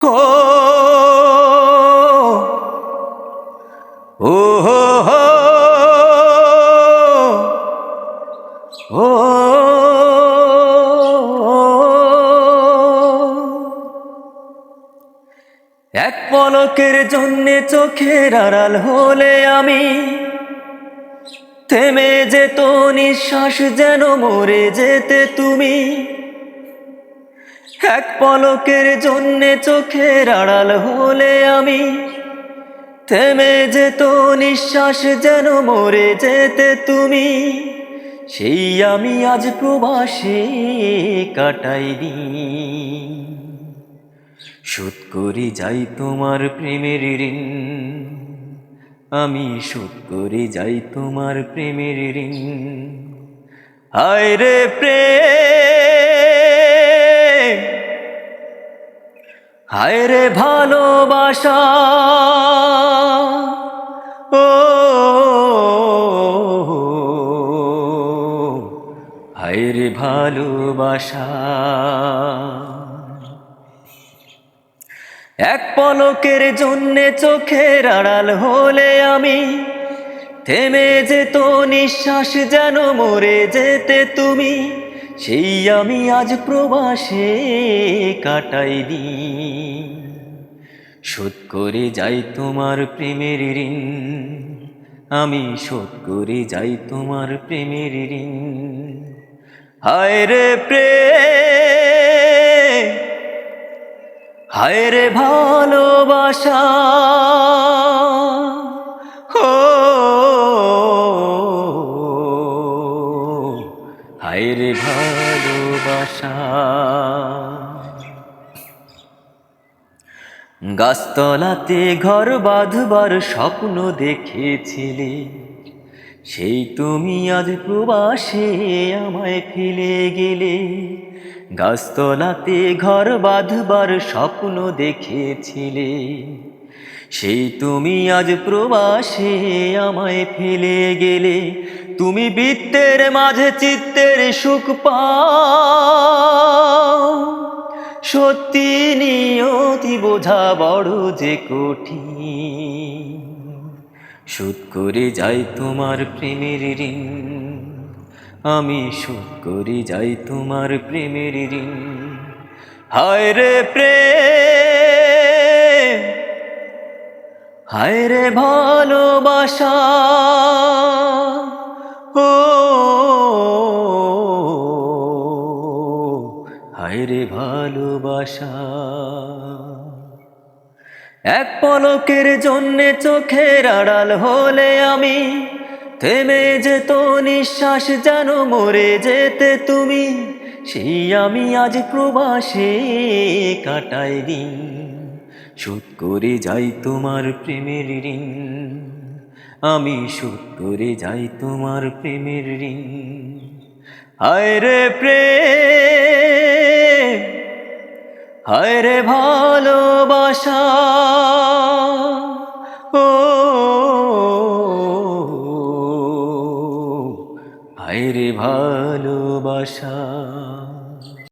ও ও হো হো ও এক পলকের জন্যে চোখের আড়াল হলে আমি থেমে যেত নিঃশ্বাস, যেন মরে যেতে তুমি। এক পলকের জন্যে চোখের আড়াল হলে আমি থেমে যেত নিঃশ্বাস, যেন মরে যেতে তুমি। সেই আমি আজ প্রবাসে কাটাই দিন, শোধ করে যাই তোমার প্রেমের ঋণ। আমি শোধ করে যাই তোমার প্রেমের ঋণ। হায় রে প্রেম, হায় রে ভালোবাসা, ও হায় রে ভালোবাসা। এক পলকের জন্যে চোখের আড়াল হলে আমি থেমে যেত নিঃশ্বাস, যেন মরে যেতে তুমি। সেই আমি আজ প্রবাসে কাটাই দিন, শোধ করে যাই তোমার প্রেমের ঋণ। আমি শোধ করে যাই তোমার প্রেমের ঋণ। হায় রে প্রেম, হায় রে ভালোবাসা, ও হায় রে ভালোবাসা। গাছতলাতে ঘর বাঁধবার স্বপ্ন দেখেছিলে, সেই তুমি আজ প্রবাসে আমায় ফেলে গেলে। গাছতলাতে ঘর বাঁধবার স্বপ্ন দেখেছিলে, সেই তুমি আজ প্রবাসে আমায় ফেলে গেলে। তুমি বৃত্তের মাঝে চিত্তের সুখ পাও, সত্যি নিয়তি বোঝা বড় যে কঠিন। শোধ করে যাই তোমার প্রেমের ঋণ, আমি শোধ করে যাই তোমার প্রেমের ঋণ। হায় রে প্রেম, হায় রে ভালোবাসা, ও হায় রে ভালোবাসা। এক পলকের জন্যে চোখের আড়াল হলে আমি থেমে যেত নিঃশ্বাস, যেন মরে যেতে তুমি। সেই আমি আজ প্রবাসে কাটাই দিন, শোধ করে যাই তোমার প্রেমের ঋণ। আমি শোধ করে যাই তোমার প্রেমের ঋণ। হায় রে প্রেম, হায় রে ভালোবাসা, ও হায় রে ভালোবাসা।